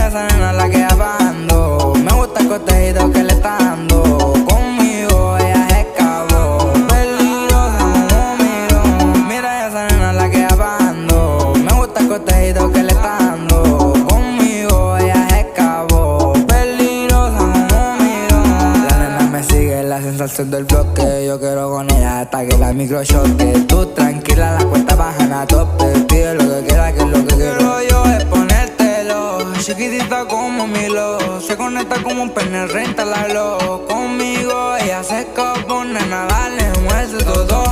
esa nena la que bajando. Me gusta el cotejito que le está dando. Conmigo ella se escapó. Peligrosa como miró. Mira esa nena la que bajando. Me gusta el cotejito que le está dando. Conmigo ella se escapó. Peligrosa como miró. La nena me sigue, la sensación del bloque. Yo quiero con ella hasta que la micro choque. Tú tranquila, la cuenta bajan a tope. Pide lo que quiera, que es lo que quiero yo es ponértelo. Chiquitita como Milo, se conecta como un pene, reintalalo. Conmigo ella se escapó, nena, dale, muerde todo.